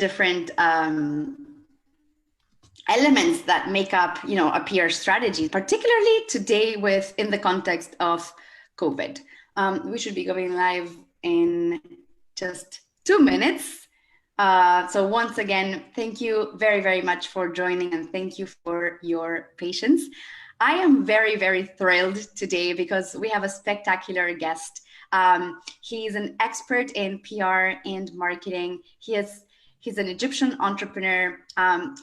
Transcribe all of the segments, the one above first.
different elements that make up, a PR strategy, particularly today in the context of COVID. We should be going live in just 2 minutes. So once again, thank you very, very much for joining, and thank you for your patience. I am very, very thrilled today because we have a spectacular guest. He's an expert in PR and marketing. He's an Egyptian entrepreneur.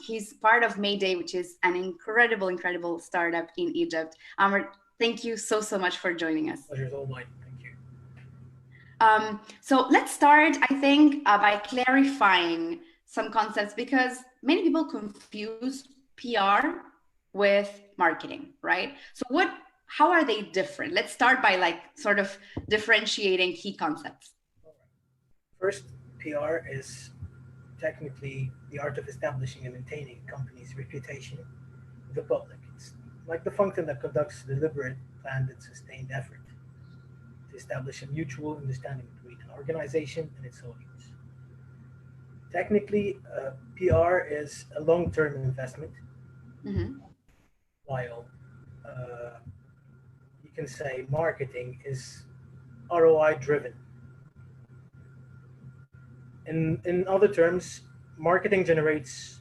He's part of Mayday, which is an incredible, incredible startup in Egypt. Amr, thank you so, so much for joining us. Pleasure's all mine. Thank you. So let's start, I think, by clarifying some concepts, because many people confuse PR with marketing, right? So how are they different? Let's start by sort of differentiating key concepts. First, PR is technically the art of establishing and maintaining a company's reputation with the public. It's like the function that conducts deliberate, planned, and sustained effort to establish a mutual understanding between an organization and its audience. Technically, PR is a long-term investment, while you can say marketing is ROI driven. In other terms, marketing generates,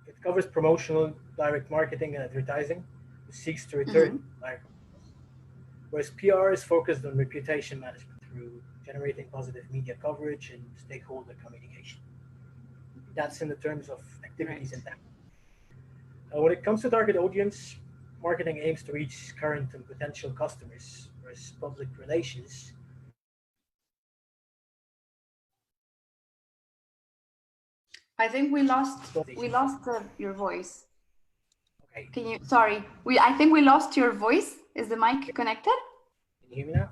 it covers promotional, direct marketing, and advertising, which seeks to return direct. Whereas PR is focused on reputation management through generating positive media coverage and stakeholder communication. That's in the terms of activities and tactics. When it comes to target audience, marketing aims to reach current and potential customers, whereas public relations I think we lost your voice. Okay. I think we lost your voice. Is the mic connected? Can you hear me now?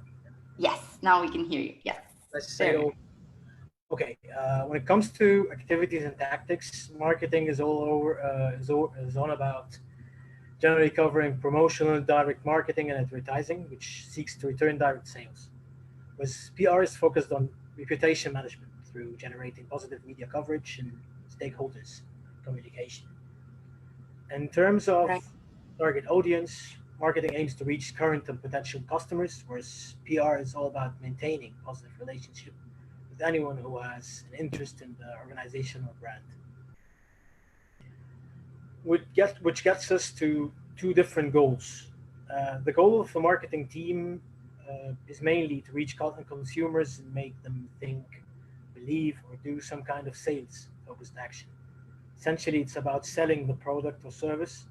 Yes, now we can hear you. Yes. Let's say, okay. When it comes to activities and tactics, marketing is all about generally covering promotional, direct marketing, and advertising, which seeks to return direct sales. Whereas PR is focused on reputation management through generating positive media coverage and stakeholders communication. In terms of target audience, marketing aims to reach current and potential customers, whereas PR is all about maintaining positive relationship with anyone who has an interest in the organization or brand. Which gets us to two different goals. The goal of the marketing team is mainly to reach consumers and make them think, believe, or do some kind of sales-focused action. Essentially, it's about selling the product or service,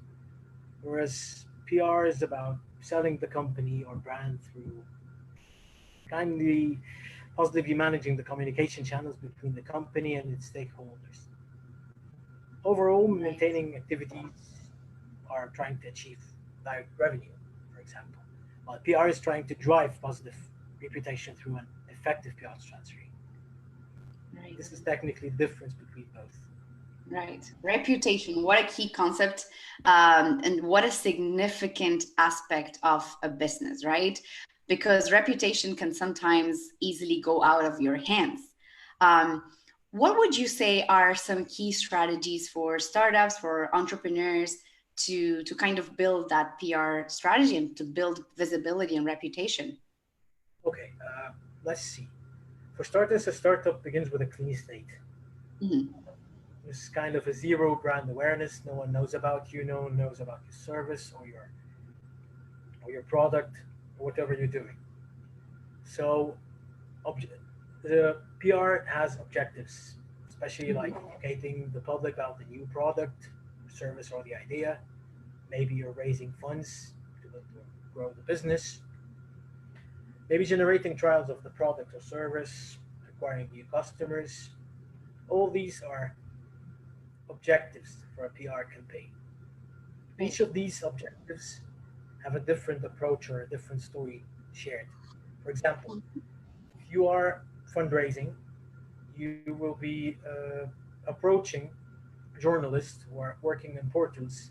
whereas PR is about selling the company or brand through kindly, positively managing the communication channels between the company and its stakeholders. Overall, maintaining activities are trying to achieve direct revenue, for example, while PR is trying to drive positive reputation through an effective PR strategy. Right. This is technically the difference between both. Right. Reputation, what a key concept, and what a significant aspect of a business, right? Because reputation can sometimes easily go out of your hands. What would you say are some key strategies for startups, for entrepreneurs to kind of build that PR strategy and to build visibility and reputation? Okay, let's see. For starters, a startup begins with a clean slate. There's kind of a zero brand awareness. No one knows about you. No one knows about your service or your product or whatever you're doing. So the PR has objectives, especially like educating the public about the new product, or service, or the idea. Maybe you're raising funds to grow the business. Maybe generating trials of the product or service, acquiring new customers. All these are objectives for a PR campaign. Each of these objectives have a different approach or a different story shared. For example, if you are fundraising, you will be approaching journalists who are working in portals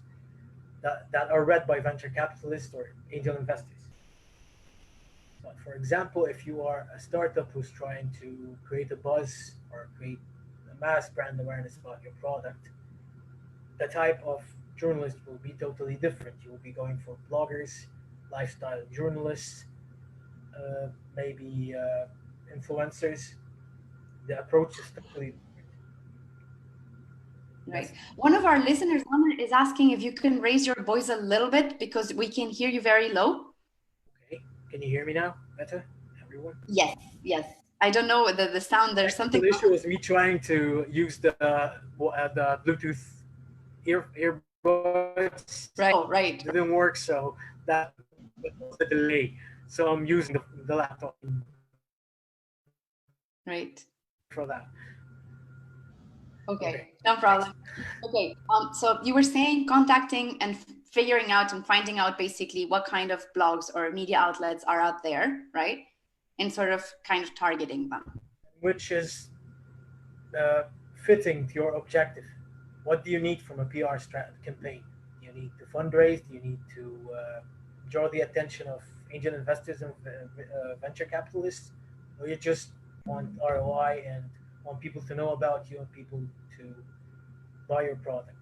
that are read by venture capitalists or angel investors. But for example, if you are a startup who's trying to create a buzz or create a mass brand awareness about your product, the type of journalist will be totally different. You will be going for bloggers, lifestyle journalists, maybe influencers. The approach is totally different. Right. That's One of our listeners, Amr, is asking if you can raise your voice a little bit because we can hear you very low. okay. Can you hear me now? Better, everyone. Yes, yes. I don't know the sound. There's something Technical issue was me trying to use the Bluetooth earbuds. right. It Oh, didn't right, work, so that was the delay. So I'm using the laptop. right. Sorry for that. Okay, Okay, no next. problem. Okay, so you were saying contacting and figuring out and finding out basically what kind of blogs or media outlets are out there, right? And sort of kind of targeting them. Which is uh, fitting to your objective. What do you need from a campaign? Do you need to fundraise? Do you need to draw the attention of angel investors and venture capitalists? Or you just want ROI and want people to know about you and people to buy your product?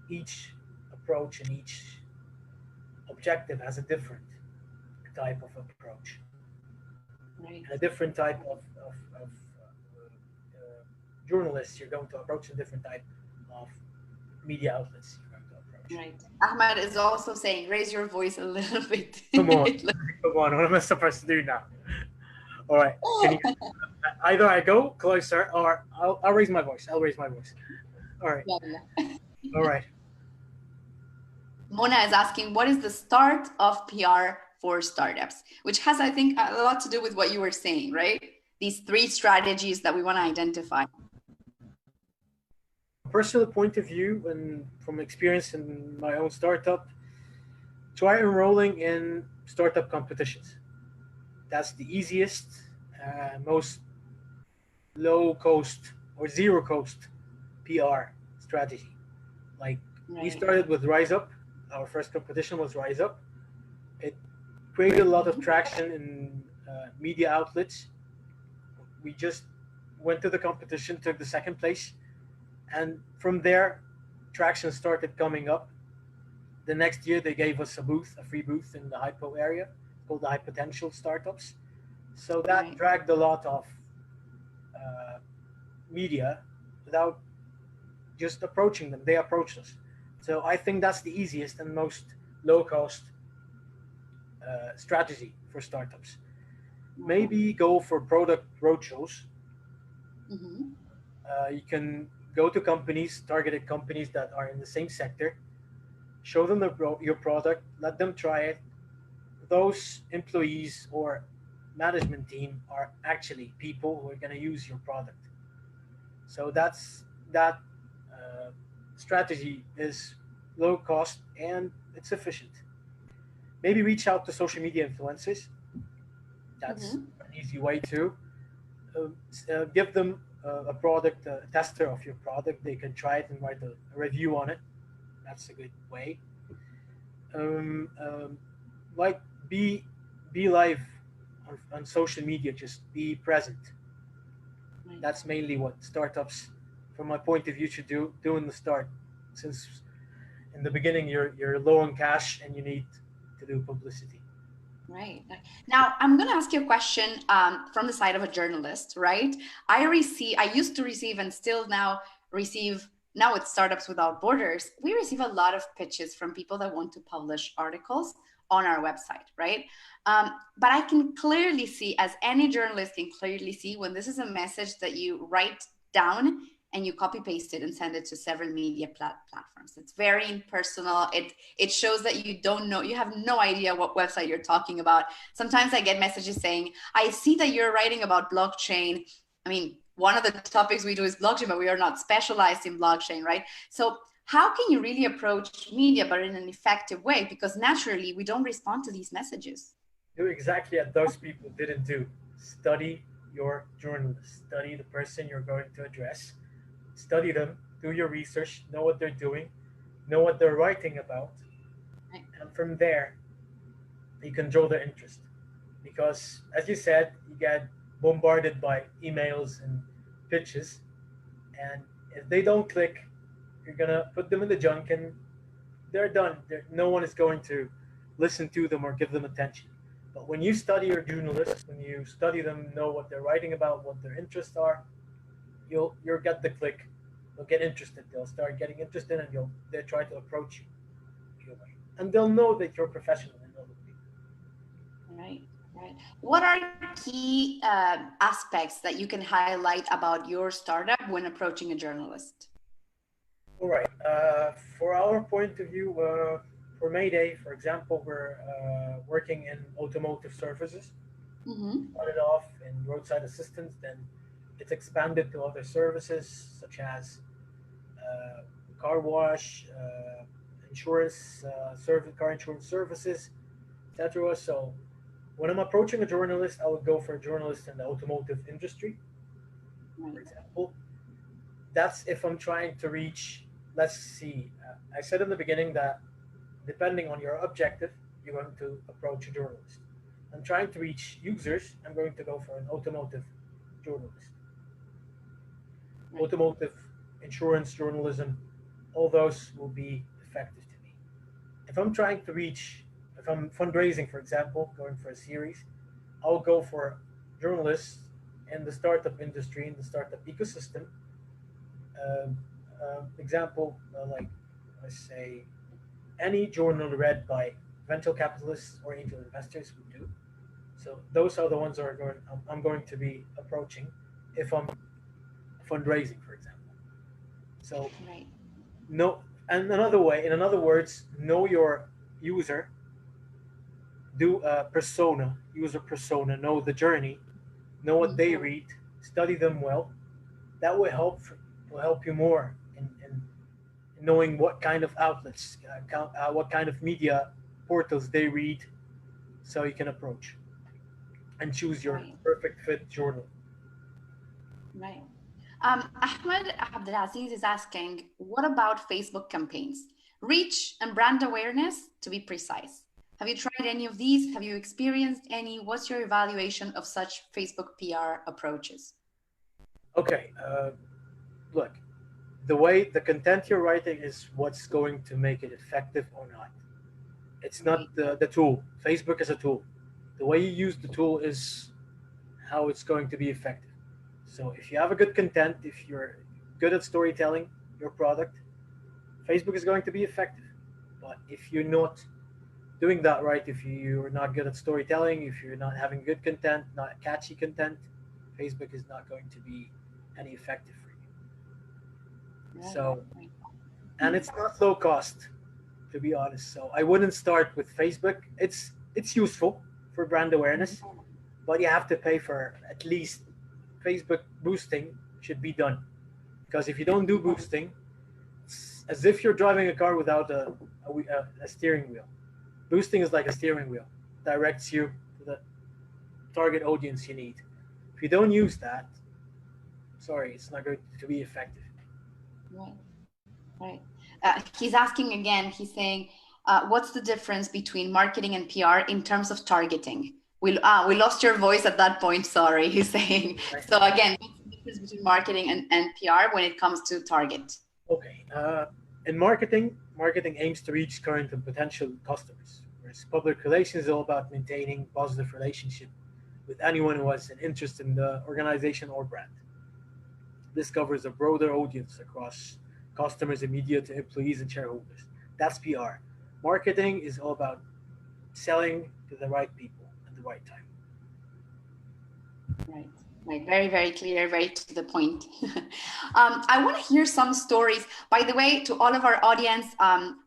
Each approach and each objective has a different type of approach and a Right. different type of journalists you're going to approach, a different type of media outlets you're going to approach. Right. Ahmad is also saying, raise your voice a little bit. Come on, come on. What am I supposed to do now? All right. Can you either I go closer or I'll raise my voice. I'll raise my voice. All right. All right. Mona is asking, what is the start of PR for startups? Which has, I think, a lot to do with what you were saying, right? These three strategies that we want to identify. From a personal point of view and from experience in my own startup, try enrolling in startup competitions. That's the easiest, most low cost or zero cost PR strategy. Like we Right. started with Rise Up. Our first competition was Rise Up. It created a lot of traction in media outlets. We just went to the competition, took the second place, and from there, traction started coming up. The next year, they gave us a booth, a free booth in the Hypo area called the High Potential Startups. So that Right. dragged a lot of uh, media without just approaching them. They approached us. So I think that's the easiest and most low cost strategy for startups. Maybe go for product roadshows. Mm-hmm. You can go to companies, targeted companies that are in the same sector, show them your product, let them try it. Those employees or management team are actually people who are going to use your product. So that uh, strategy is low cost and it's efficient. Maybe reach out to social media influencers. That's Mm-hmm. an easy way to give them a product, a tester of your product. They can try it and write a review on it. That's a good way. Um, um, like be live on social media. Just be present. Right. That's mainly what startups, from my point of view, should do in the start. Since in the beginning you're low on cash and you need to do publicity. Right. Now, I'm going to ask you a question from the side of a journalist, right? I used to receive and still now receive, now with Startups Without Borders, we receive a lot of pitches from people that want to publish articles on our website, right? But I can clearly see, as any journalist can clearly see, when this is a message that you write down and you copy paste it and send it to several media platforms. It's very impersonal. It shows that you don't know, you have no idea what website you're talking about. Sometimes I get messages saying, I see that you're writing about blockchain. I mean, one of the topics we do is blockchain, but we are not specialized in blockchain, right? So how can you really approach media, but in an effective way? Because naturally, we don't respond to these messages. Do exactly what those people didn't do. Study your journalist. Study the person you're going to address. Study them. Do your research. Know what they're doing. Know what they're writing about. Right. And from there, you can draw their interest. because, as you said, you get bombarded by emails and pitches, and if they don't click, you're gonna put them in the junk, and they're done. No one is going to listen to them or give them attention. But when you study your journalists, when you study them, know what they're writing about, what their interests are, you'll get the click. They'll get interested. They'll start getting interested, and they'll try to approach you, and they'll know that you're professional and know the Right, right. What are key aspects that you can highlight about your startup when approaching a journalist? All right. For our point of view, for Mayday, for example, we're working in automotive services. Started off in roadside assistance, then it's expanded to other services such as car wash, insurance, car insurance services, etc. So when I'm approaching a journalist, I would go for a journalist in the automotive industry, for example. That's if I'm trying to reach, let's see, I said in the beginning that depending on your objective, you're going to approach a journalist. I'm trying to reach users, I'm going to go for an automotive journalist. Automotive, insurance, journalism, all those will be effective to me. If I'm trying to reach, if I'm fundraising, for example, going for a series, I'll go for journalists in the startup industry, in the startup ecosystem. Example, like let's say any journal read by venture capitalists or angel investors would do. So those are the ones that I'm going to be approaching if I'm fundraising, for example. So no, and another way, in other words, know your user, do a persona, user persona, know the journey, know what they read, study them well. That will help you more in knowing what kind of outlets, what kind of media portals they read, so you can approach and choose your perfect fit journal. Right. Ahmed Abdelaziz is asking, what about Facebook campaigns? Reach and brand awareness, to be precise. Have you tried any of these? Have you experienced any? What's your evaluation of such Facebook PR approaches? Okay, look, the way the content you're writing is what's going to make it effective or not. It's not the tool. Facebook is a tool. The way you use the tool is how it's going to be effective. So if you have a good content, if you're good at storytelling your product, Facebook is going to be effective. But if you're not doing that right, if you're not good at storytelling, if you're not having good content, not catchy content, Facebook is not going to be any effective for you. So, and it's not low cost, to be honest. So I wouldn't start with Facebook. It's useful for brand awareness, but you have to pay for at least Facebook boosting should be done. Because if you don't do boosting, it's as if you're driving a car without a steering wheel. Boosting is like a steering wheel, directs you to the target audience you need. If you don't use that, sorry, it's not going to be effective. Right. He's asking again, he's saying, what's the difference between marketing and PR in terms of targeting? We lost your voice at that point, sorry, he's saying. So again, what's the difference between marketing and PR when it comes to target? Okay. In marketing aims to reach current and potential customers, whereas public relations is all about maintaining positive relationship with anyone who has an interest in the organization or brand. This covers a broader audience across customers, media to employees and shareholders. That's PR. Marketing is all about selling to the right people at the right time. Right. Very, very clear, very to the point. I want to hear some stories. By the way, to all of our audience,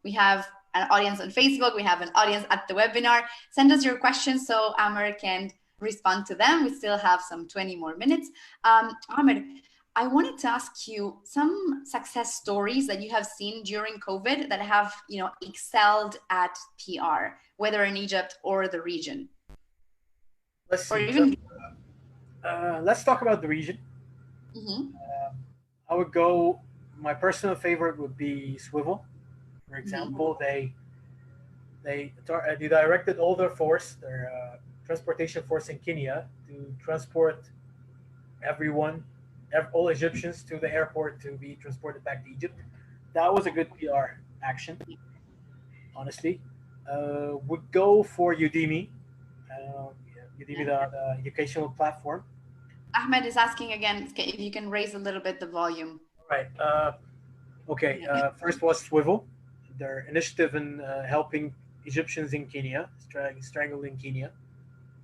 we have an audience on Facebook. We have an audience at the webinar. Send us your questions so Amr can respond to them. We still have some 20 more minutes. Amr, I wanted to ask you some success stories that you have seen during COVID that have, excelled at PR, whether in Egypt or the region. Let's see. Let's talk about the region. I would go. My personal favorite would be Swivel. For example, they directed all their force, their transportation force in Kenya to transport everyone, all Egyptians to the airport to be transported back to Egypt. That was a good PR action, honestly. Would go for Udemy, Udemy, Yeah. the educational platform. Ahmed is asking again if you can raise a little bit the volume. All right. Okay. Yeah. First was Swivel, their initiative in helping Egyptians in Kenya, strangled in Kenya,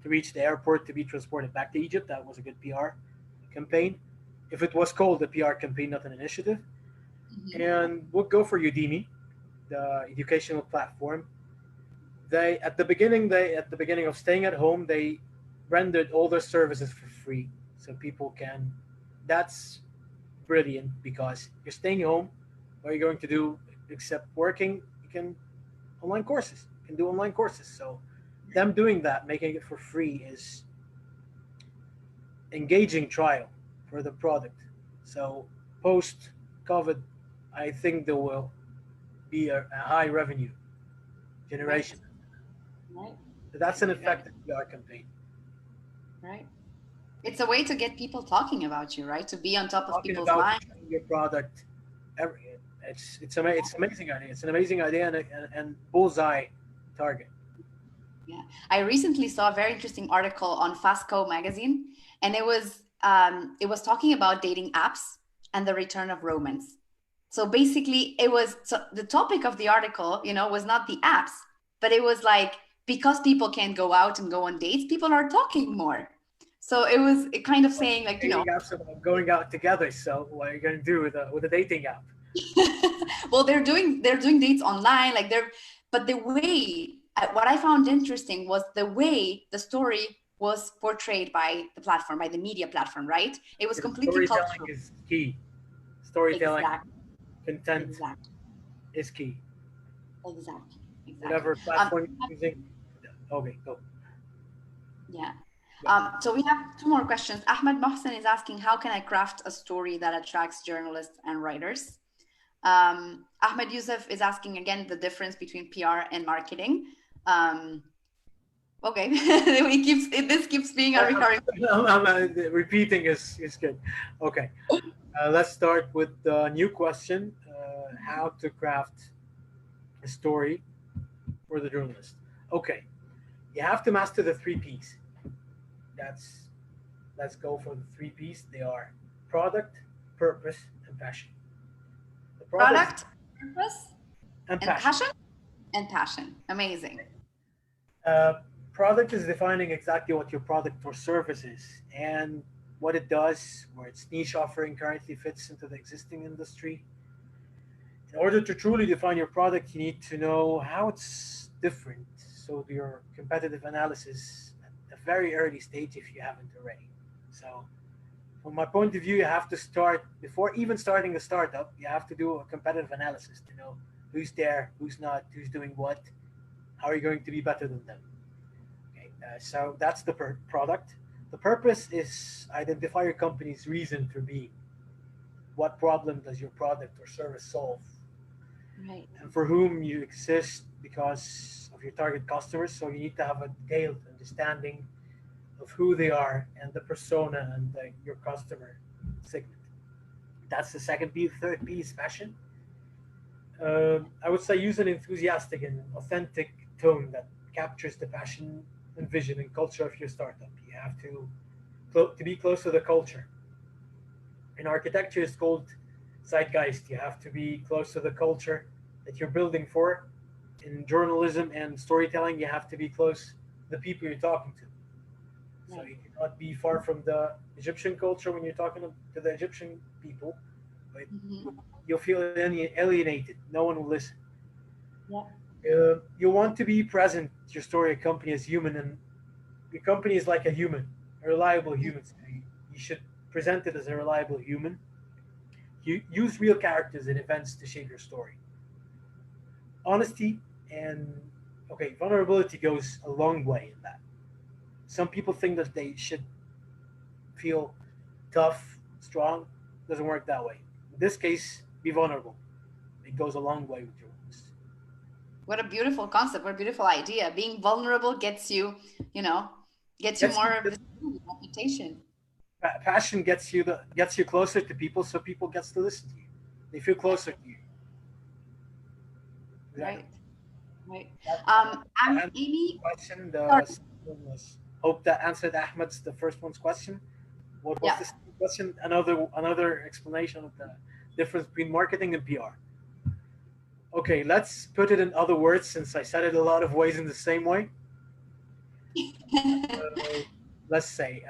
to reach the airport to be transported back to Egypt. That was a good PR campaign. If it was called a PR campaign, not an initiative. Mhm. And we'll go for Udemy, the educational platform. They at the beginning of staying at home, they rendered all their services for free, so people can. That's brilliant because you're staying home. What are you going to do except working? You can online courses. You can do online courses. So them doing that, making it for free, is engaging trial for the product. So post COVID, I think there will be a high revenue Right. generation. Right. So that's an Right. effective PR campaign. Right. It's a way to get people talking about you, right? To be on top of Talking people's about minds. showing your product, every, it's amazing idea. It's an amazing idea and bullseye target. Yeah. I recently saw a very interesting article on Fastco magazine, and it was talking about dating apps and the return of romance. So basically, the topic of the article, was not the apps, but it was like because people can't go out and go on dates, people are talking more. So it was kind of Well, saying like, dating apps are about going out together. So what are you going to do with a dating app? well, they're doing dates online, like but the way what I found interesting was the way the story was portrayed by the platform, by the media platform, right? It was Because completely storytelling cultural. is key. Storytelling, Exactly, content exactly, is key. exactly, exactly. Whatever platform you're using. Okay, go. Yeah. Yeah. So we have two more questions. Ahmed Mohsen is asking, how can I craft a story that attracts journalists and writers? Ahmed Youssef is asking again the difference between PR and marketing. Um, okay, this keeps being a recurring. Repeating is good. Okay, let's start with the new question: how to craft a story for the journalist. Okay, you have to master the three P's. That's let's go for the three P's. They are product, purpose, and passion. The product Product, purpose, and and passion. passion. And passion. Amazing. Uh, Product is defining exactly what your product or service is and what it does, where its niche offering currently fits into the existing industry. In order to truly define your product, you need to know how it's different. So your competitive analysis at a very early stage, if you haven't already. So from my point of view, you have to start before even starting a startup. You have to do a competitive analysis to know who's there, who's not, who's doing what. How are you going to be better than them? Okay, so that's the product. The purpose is identify your company's reason for being. What problem does your product or service solve? Right. And for whom you exist because of your target customers. So you need to have a detailed understanding of who they are and the persona and your customer segment. That's the second P. The third P is passion. I would say use an enthusiastic and authentic tone that captures the passion and vision and culture of your startup. You have to be close to the culture. In architecture, it's called zeitgeist. You have to be close to the culture that you're building for. In journalism and storytelling, you have to be close to the people you're talking to. So Right. you cannot be far from the Egyptian culture when you're talking to the Egyptian people. But Mhm. you'll feel alienated. No one will listen. Yeah. You want to be present. Your story, a company is human, and your company is like a human, a reliable human. So you should present it as a reliable human. You use real characters and events to shape your story. Honesty and vulnerability goes a long way in that. Some people think that they should feel tough, strong. Doesn't work that way. In this case, be vulnerable. It goes a long way with your host. What a beautiful concept. What a beautiful idea. Being vulnerable gets you, you know. Gets you more reputation. Passion gets you closer to people, so people gets to listen to you. They feel closer to you. Exactly. Right. And Amy. question, Sorry. the second one was, hope that answered Ahmed's the first one's question. What was Yeah. the second question? Another explanation of the difference between marketing and PR. Okay, let's put it in other words since I said it a lot of ways in the same way. Uh, let's say,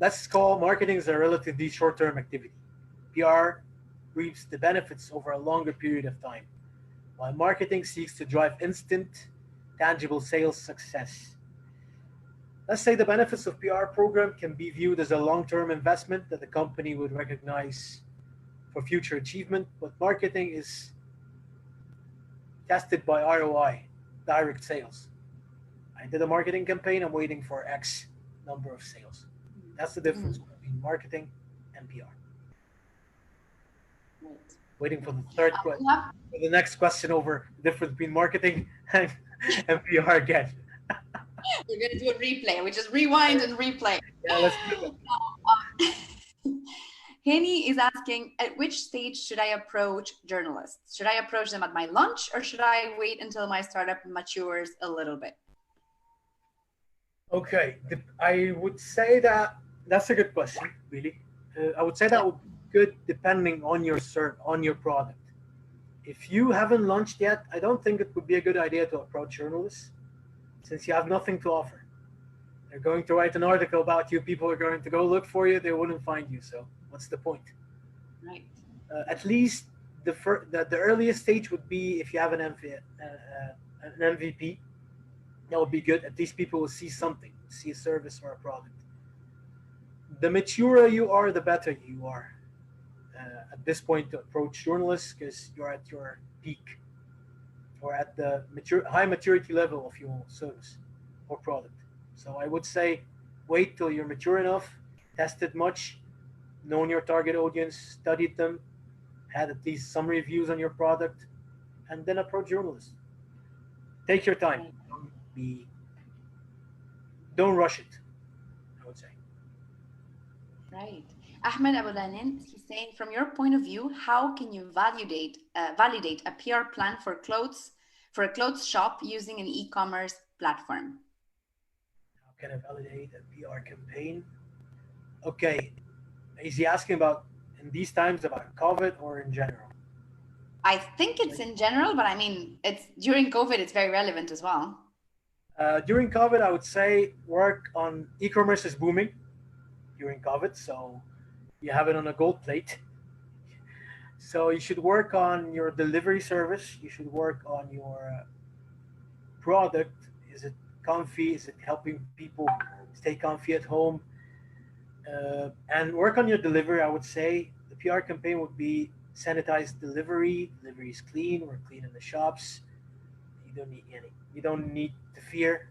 let's call marketing as a relatively short-term activity. PR reaps the benefits over a longer period of time, while marketing seeks to drive instant, tangible sales success. Let's say the benefits of PR program can be viewed as a long-term investment that the company would recognize for future achievement, but marketing is tested by ROI, direct sales. I did a marketing campaign, I'm waiting for X number of sales. That's the difference between marketing and PR. Right. Waiting for the third question, for the next question over the difference between marketing and PR again. We're going to do a replay. We just rewind and replay. Yeah, let's do that. Henny is asking, at which stage should I approach journalists? Should I approach them at my launch, or should I wait until my startup matures a little bit? Okay, I would say that that's a good question, really. I would say that would be good depending on on your product. If you haven't launched yet, I don't think it would be a good idea to approach journalists since you have nothing to offer. They're going to write an article about you. People are going to go look for you. They wouldn't find you. So what's the point? Right. At least the earliest stage would be if you have an MVP. That would be good. At least people will see something, see a service or a product. The maturer you are, the better you are at this point to approach journalists because you're at your peak or at the high maturity level of your service or product. So I would say wait till you're mature enough, tested much, known your target audience, studied them, had at least some reviews on your product, and then approach journalists. Take your time. Don't rush it, I would say. Right. Ahmed Abulanin, he's saying, from your point of view, how can you validate a PR plan for a clothes shop using an e-commerce platform? How can I validate a PR campaign? Okay, is he asking about in these times about COVID or in general? I think it's in general, but I mean, it's during COVID, it's very relevant as well. During COVID, I would say work on e-commerce is booming during COVID, so you have it on a gold plate. So you should work on your delivery service. You should work on your product. Is it comfy? Is it helping people stay comfy at home? And work on your delivery. I would say the PR campaign would be sanitized delivery. Delivery is clean. We're clean in the shops. You don't need to fear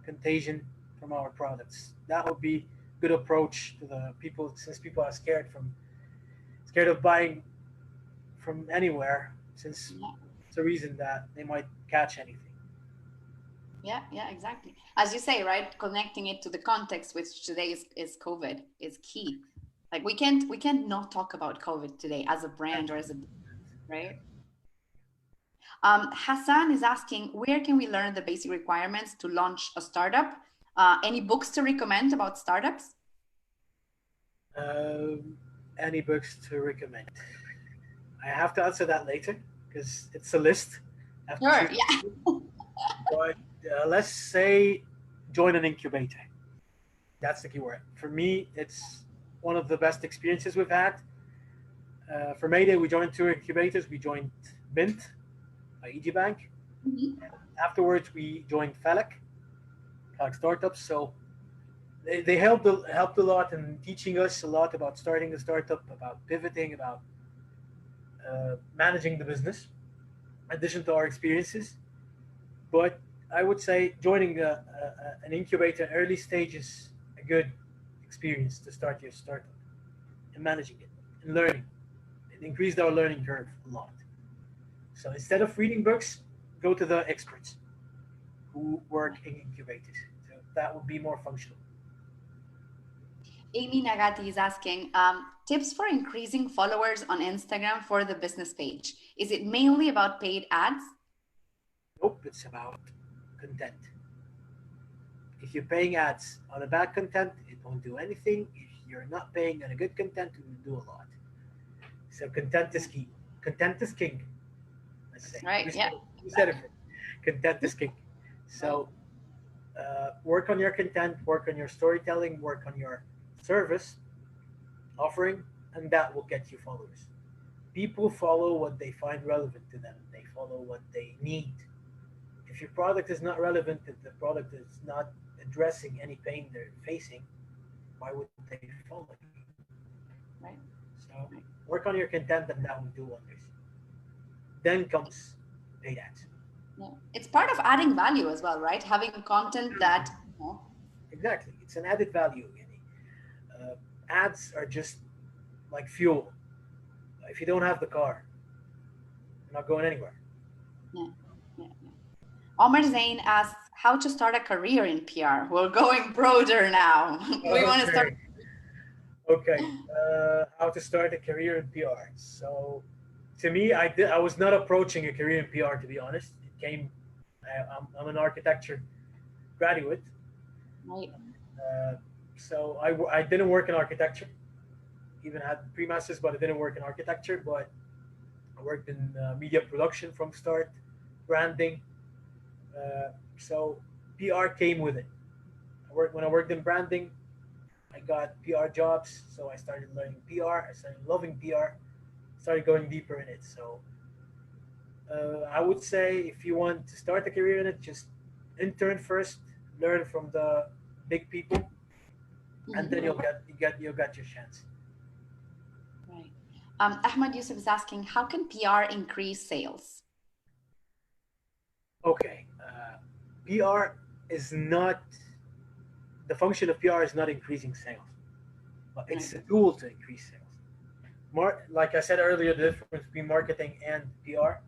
contagion from our products. That would be good approach to the people since people are scared of buying from anywhere since it's a reason that they might catch anything. Yeah, exactly. As you say, right? Connecting it to the context, which today is COVID, is key. Like we can't not talk about COVID today as a brand or as a, right? Hassan is asking, where can we learn the basic requirements to launch a startup? Any books to recommend about startups? Any books to recommend? I have to answer that later because it's a list. Sure, yeah. But let's say join an incubator. That's the key word. For me, it's one of the best experiences we've had. For Mayday, we joined two incubators. We joined Mint by EG Bank. Mm-hmm. Afterwards, we joined Falak Startups. So they helped a lot in teaching us a lot about starting a startup, about pivoting, about managing the business, in addition to our experiences. But I would say joining an incubator early stage is a good experience to start your startup and managing it and learning. It increased our learning curve a lot. So instead of reading books, go to the experts who work in incubators. So that would be more functional. Amy Nagati is asking, tips for increasing followers on Instagram for the business page. Is it mainly about paid ads? Nope, it's about content. If you're paying ads on a bad content, it won't do anything. If you're not paying on a good content, it will do a lot. So content is key. Content is king. Let's say. Right. Yeah. We said it. Content is king. So work on your content, work on your storytelling, work on your service offering, and that will get you followers. People follow what they find relevant to them. They follow what they need. If your product is not relevant, if the product is not addressing any pain they're facing, why would they follow you? Right. So work on your content, and that will do wonders. Then comes paid ads. Yeah. It's part of adding value as well, right? Having content that, Exactly, it's an added value. Ads are just like fuel. If you don't have the car, you're not going anywhere. yeah, yeah, yeah. Omar Zain asks how to start a career in PR. We're going broader now. We want to start. Okay. How to start a career in PR. So, to me, I was not approaching a career in PR, to be honest. It came. I'm an architecture graduate. Right. So I didn't work in architecture. Even had pre-masters, but I didn't work in architecture. But I worked in media production from start, branding. So PR came with it. When I worked in branding, I got PR jobs, so I started learning PR. I started loving PR. Started going deeper in it. So I would say if you want to start a career in it, just intern first, learn from the big people, and then you'll get your chance. Right. Ahmed Yusuf is asking, how can PR increase sales? Okay, PR is not the function of PR is not increasing sales, but it's a tool to increase sales. Like I said earlier, the difference between marketing and PR.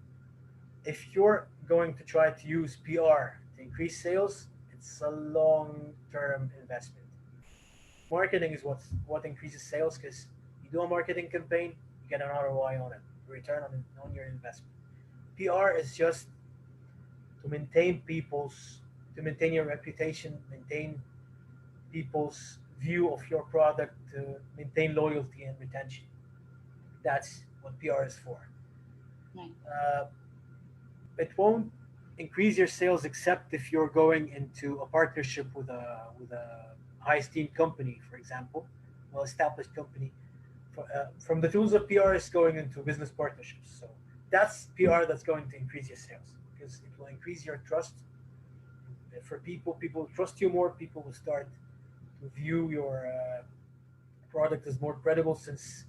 If you're going to try to use PR to increase sales, it's a long-term investment. Marketing is what increases sales because you do a marketing campaign, you get an ROI on it, return on your investment. PR is just to to maintain your reputation, maintain people's view of your product, to maintain loyalty and retention. That's what PR is for. Right. It won't increase your sales except if you're going into a partnership with a high esteemed company, for example, well established company. From the tools of PR is going into business partnerships. So that's PR that's going to increase your sales because it will increase your trust. For people trust you more. People will start to view your product as more credible since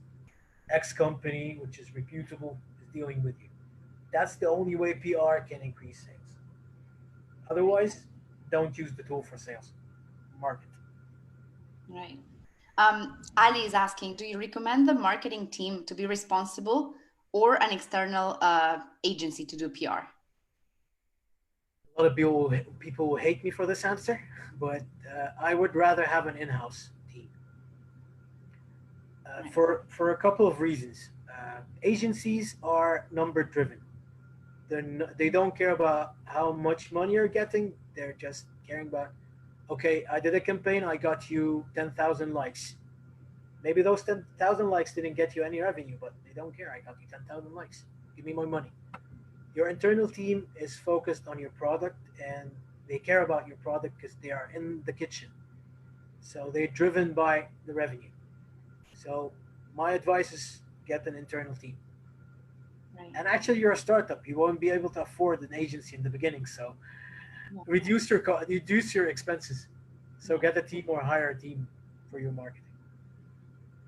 X company, which is reputable, is dealing with you. That's the only way PR can increase sales. Otherwise, don't use the tool for sales. Market. Right. Ali is asking, do you recommend the marketing team to be responsible or an external agency to do PR? A lot of people will hate me for this answer, but I would rather have an in-house team Right. for a couple of reasons. Agencies are number driven. They don't care about how much money you're getting. They're just caring about, okay, I did a campaign, I got you 10,000 likes. Maybe those 10,000 likes didn't get you any revenue, but they don't care. I got you 10,000 likes. Give me my money. Your internal team is focused on your product and they care about your product because they are in the kitchen. So they're driven by the revenue. So my advice is get an internal team. Right. And actually, you're a startup. You won't be able to afford an agency in the beginning. So reduce your expenses. So get a team or hire a team for your marketing.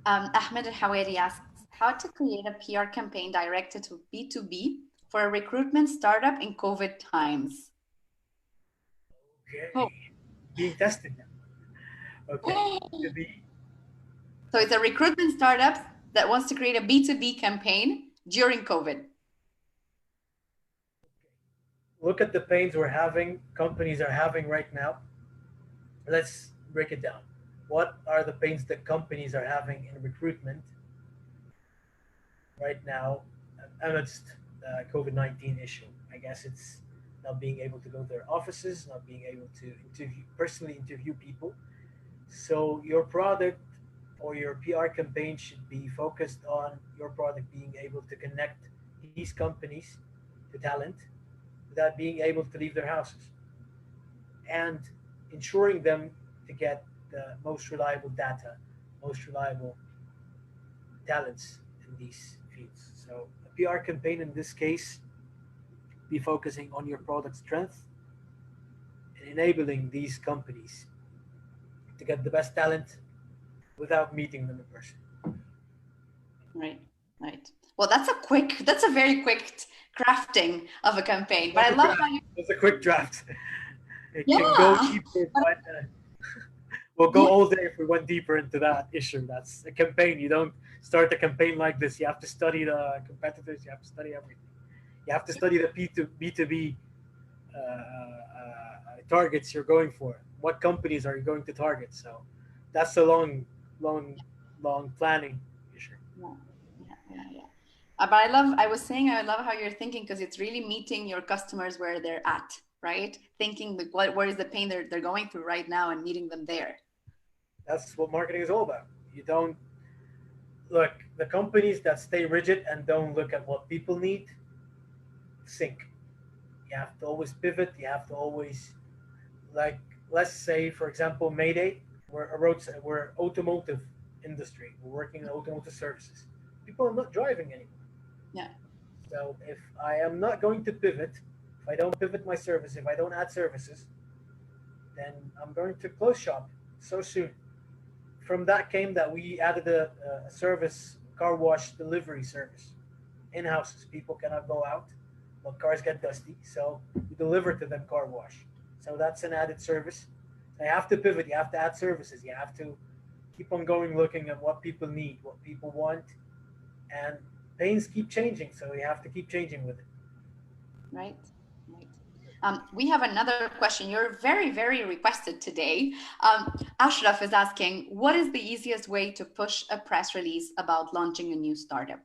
Ahmed Al-Hawari asks, how to create a PR campaign directed to B2B for a recruitment startup in COVID times. Okay. Oh. Being tested now. Okay. B2B. So it's a recruitment startup that wants to create a B2B campaign during COVID. Look at the pains companies are having right now. Let's break it down. What are the pains that companies are having in recruitment right now amidst the COVID-19 issue? I guess it's not being able to go to their offices, not being able to personally interview people. So your product or your PR campaign should be focused on your product being able to connect these companies to talent without being able to leave their houses, and ensuring them to get the most reliable data, most reliable talents in these fields. So a PR campaign in this case be focusing on your product strength and enabling these companies to get the best talent without meeting them in person. Right, right. Well, that's a very quick crafting of a campaign. But That's I a love draft. how you, That's a quick draft. It can go yeah, deeper, but but we'll go yeah, all day if we went deeper into that issue. That's a campaign. You don't start a campaign like this. You have to study the competitors. You have to study everything. You have to study the B2B targets you're going for. What companies are you going to target? So that's a long, long planning issue. yeah, yeah. But I was saying, I love how you're thinking because it's really meeting your customers where they're at, right? Thinking like, what is the pain they're going through right now and meeting them there. That's what marketing is all about. You don't look the companies that stay rigid and don't look at what people need sink. You have to always pivot. You have to always like let's say for example Mayday. We're automotive industry. We're working in automotive services. People are not driving anymore. Yeah, So if I am not going to pivot, if I don't pivot my service, if I don't add services, then I'm going to close shop so soon. From that came that we added a service, car wash delivery service, in houses. People cannot go out, but cars get dusty, so we deliver to them car wash. So that's an added service. So you have to pivot. You have to add services. You have to keep on going, looking at what people need, what people want, and pains keep changing. So you have to keep changing with it. right, right. We have another question. You're very requested today. Ashraf is asking, what is the easiest way to push a press release about launching a new startup?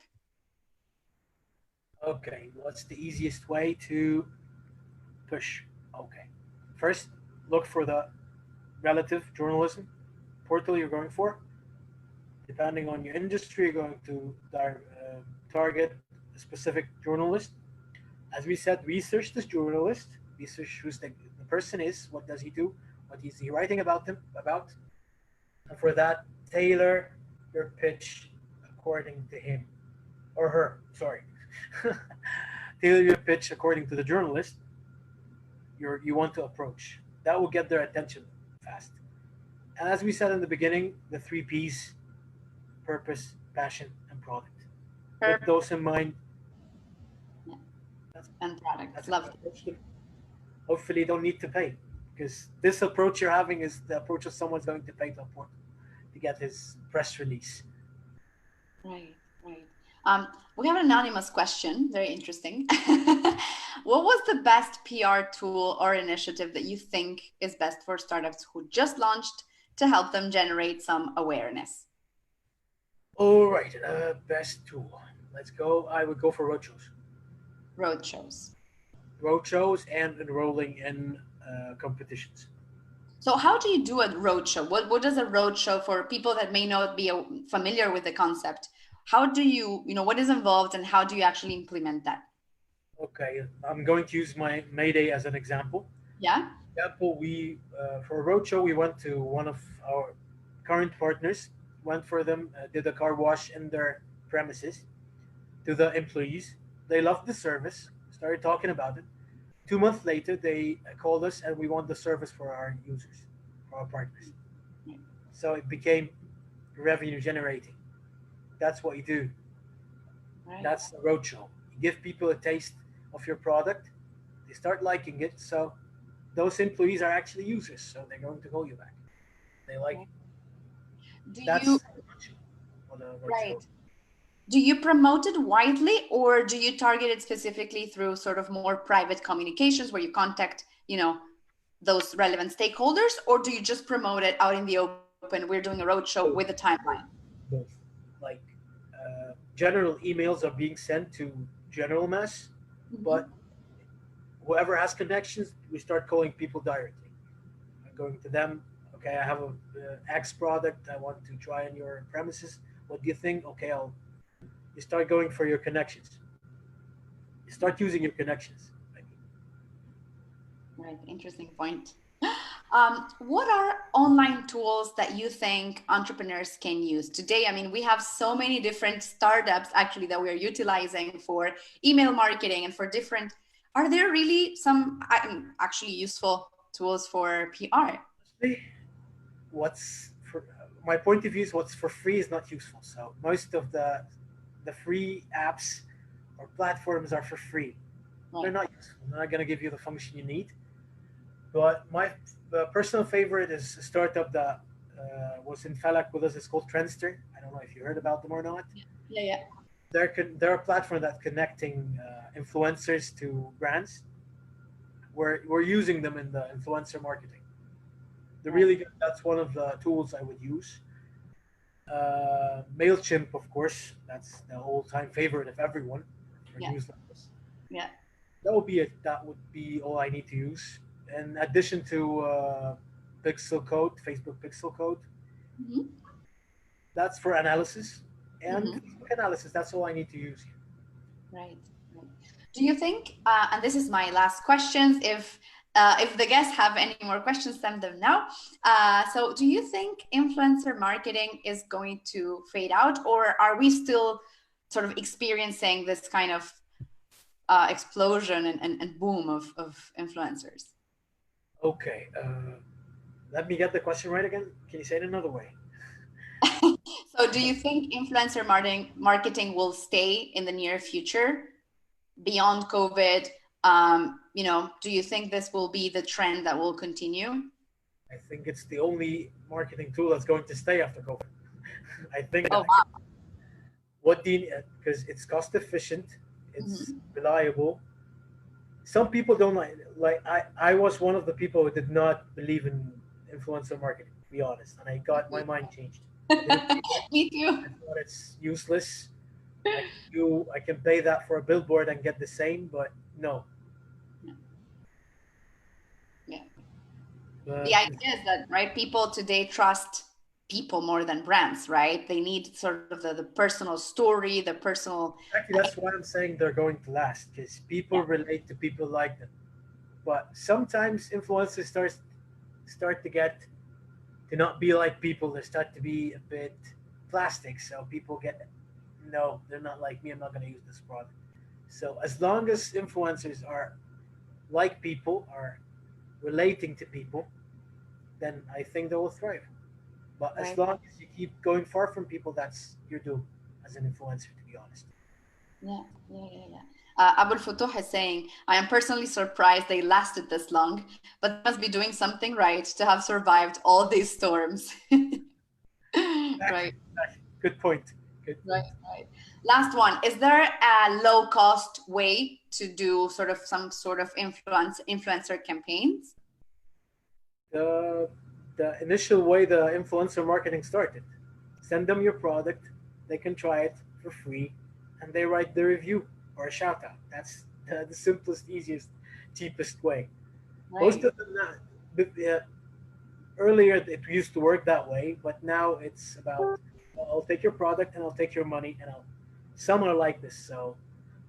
Okay, what's the easiest way to push? Okay, first look for the relative journalism portal you're going for. Depending on your industry, you're going to target a specific journalist. As we said, research this journalist, research who the person is, what does he do, what is he writing about him about, and for that, tailor your pitch according to him or her. Sorry, tailor your pitch according to the journalist you want to approach. That will get their attention fast. And as we said in the beginning, the three P's: purpose, passion, and product. With Purpose those in mind, that's, and product. that's Love how to approach them. Hopefully, you don't need to pay because this approach you're having is the approach of someone's going to pay to get his press release. Right, right. We have an anonymous question, very interesting. What was the best PR tool or initiative that you think is best for startups who just launched to help them generate some awareness? All right, best tool. Let's go. I would go for Roadshows. roadshows, and enrolling in competitions. So how do you do a roadshow? What does a roadshow for people that may not be familiar with the concept? How do what is involved and how do you actually implement that? Okay, I'm going to use my Mayday as an example. Yeah. Example, we for a roadshow we went to one of our current partners. Went for them, did a car wash in their premises to the employees. They loved the service. Started talking about it. 2 months later, they called us and we want the service for our users, for our partners. So it became revenue generating. That's what you do. Right. That's the roadshow. You give people a taste of your product. They start liking it. So those employees are actually users. So they're going to call you back. They like Right. it. Do you, That's on a roadshow. right. Do you promote it widely or do you target it specifically through sort of more private communications where you contact, those relevant stakeholders, or do you just promote it out in the open? We're doing a roadshow with a timeline. Both. Like general emails are being sent to general mass, but whoever has connections, we start calling people directly. I'm going to them. Okay, I have a X product. I want to try on your premises. What do you think? Okay, I'll. You start going for your connections. You start using your connections. Right, interesting point. What are online tools that you think entrepreneurs can use today? I mean, we have so many different startups actually that we're utilizing for email marketing and for different. Are there really some actually useful tools for PR? What's for my point of view is what's for free is not useful. So most of the free apps or platforms are for free. They're Right. not useful. They're not going to give you the function you need. But my personal favorite is a startup that was in Falak with us. It's called Trendster. I don't know if you heard about them or not. Yeah, yeah. They're a platform that's connecting influencers to brands. We're using them in the influencer marketing. They're Right. really good. That's one of the tools I would use. Mailchimp, of course, that's the all-time favorite of everyone for Yeah, newsletters. yeah. That would be it. That would be all I need to use. In addition to Pixel Code, Facebook Pixel Code, Hmm. that's for analysis, and Hmm. Facebook analysis. That's all I need to use here. Right. Right. Do you think, and this is my last questions, if the guests have any more questions, send them now. So do you think influencer marketing is going to fade out, or are we still sort of experiencing this kind of explosion and boom of influencers? Okay, let me get the question right again. Can you say it another way? So do you think influencer marketing will stay in the near future beyond COVID? Do you think this will be the trend that will continue? I think it's the only marketing tool that's going to stay after COVID. I think Oh, that wow. what do you because it's cost efficient, it's Mhm. reliable. Some people don't like I was one of the people who did not believe in influencer marketing, to be honest, and I got my mind changed. I didn't believe in it. Me too. I thought it's useless. I can pay that for a billboard and get the same, but no. Yeah. The But idea is that, right, people today trust people more than brands, right? They need sort of the personal story, the personal. exactly that's why I'm saying they're going to last because people Yeah. relate to people like them. But sometimes influencers start to get to not be like people. They start to be a bit plastic. So people get no, they're not like me. I'm not going to use this product. So as long as influencers are like people, are relating to people, then I think they will thrive. But as Right. long as you keep going far from people, that's your doom as an influencer, to be honest. Yeah, yeah, yeah, yeah. Abul Futuh is saying, I am personally surprised they lasted this long, but they must be doing something right to have survived all these storms. Exactly. Right, Exactly. Good point. Good right, point. right. Last one. Is there a low cost way to do sort of some sort of influencer campaigns? The the initial way the influencer marketing started. Send them your product, they can try it for free, and they write the review or a shout out. That's the simplest, easiest, cheapest way. Most Right, of them not. Earlier it used to work that way, but now it's about I'll take your product and I'll take your money and I'll. Some are like this, so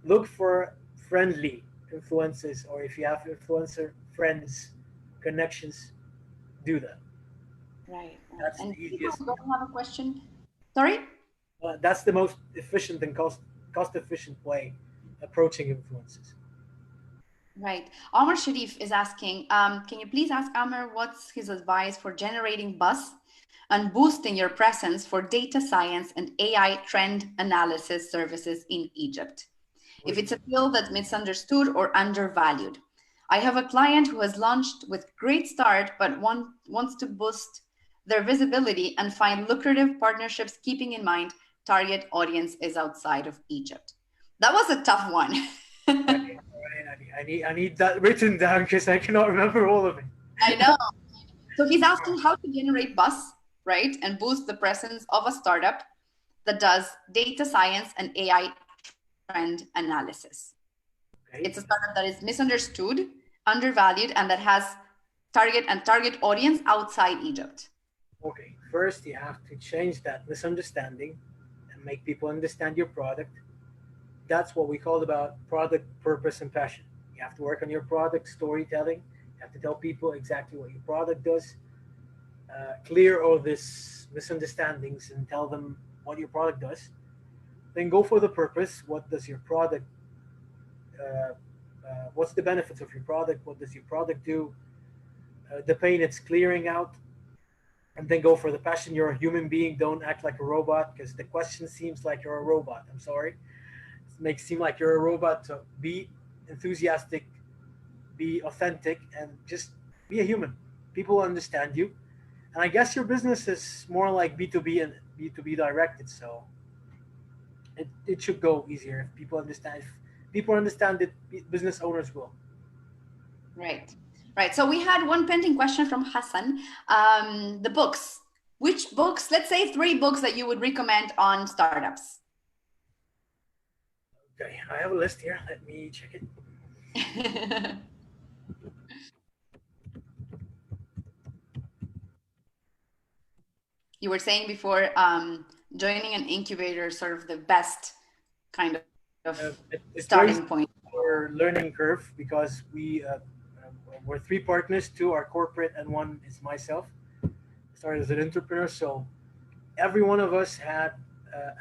look for friendly influencers, or if you have influencer friends, connections, do that. right, right. That's And the people easiest. who don't have a question. Sorry? That's the most efficient and cost efficient way approaching influences. Right. Omar Sharif is asking, can you please ask Amr what's his advice for generating buzz and boosting your presence for data science and AI trend analysis services in Egypt? If it's a field that's misunderstood or undervalued. I have a client who has launched with great start, but wants to boost their visibility and find lucrative partnerships, keeping in mind target audience is outside of Egypt. That was a tough one. Right, right. I need that written down because I cannot remember all of it. I know. So he's asking how to generate buzz, right? And boost the presence of a startup that does data science and AI trend analysis. Okay. It's a startup that is misunderstood, undervalued, and that has target audience outside Egypt. Okay. First, you have to change that misunderstanding and make people understand your product. That's what we call about product purpose and passion. You have to work on your product storytelling. You have to tell people exactly what your product does, clear all these misunderstandings and tell them what your product does. Then go for the purpose. What does your product? What's the benefits of your product? What does your product do? The pain it's clearing out, and then go for the passion. You're a human being. Don't act like a robot because the question seems like you're a robot. I'm sorry. It makes it seem like you're a robot. So be enthusiastic, be authentic, and just be a human. People understand you. And I guess your business is more like B2B and B2B directed. So it should go easier if people understand. If people understand it, business owners will. Right. Right. So we had one pending question from Hassan. The books. Which books, let's say 3 books that you would recommend on startups? Okay, I have a list here. Let me check it. You were saying before, joining an incubator is sort of the best kind of It starting raised point. our learning curve because we're 3 partners. 2 are corporate and 1 is myself. I started as an entrepreneur, so every one of us had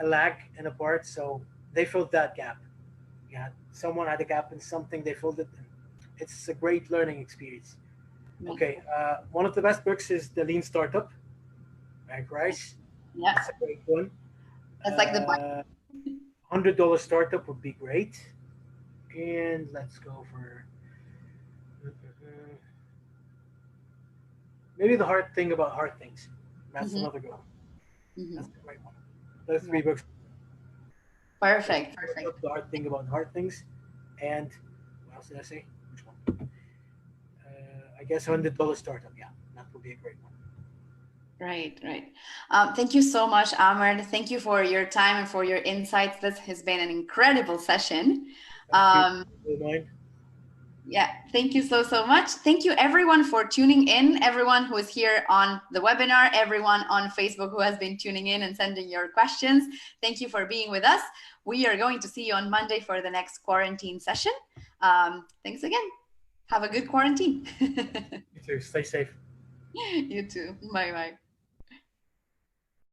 a lag in a part, so they filled that gap. Yeah, someone had a gap in something, they filled it. It's a great learning experience. Okay, one of the best books is The Lean Startup by Rice. Yeah. That's a great one. That's like the $100 Startup would be great. And let's go for maybe The Hard Thing About Hard Things. That's another good one. That's the right one. Those 3 books. Perfect. Perfect. The Hard Thing About Hard Things. And what else did I say? Which one? I guess $100 Startup. Yeah, that would be a great one. Right, right. Thank you so much, Amr. Thank you for your time and for your insights. This has been an incredible session. Thank you. Yeah, thank you so much. Thank you everyone for tuning in, everyone who is here on the webinar, everyone on Facebook who has been tuning in and sending your questions. Thank you for being with us. We are going to see you on Monday for the next quarantine session. Thanks again. Have a good quarantine. You too. Stay safe. You too. Bye-bye.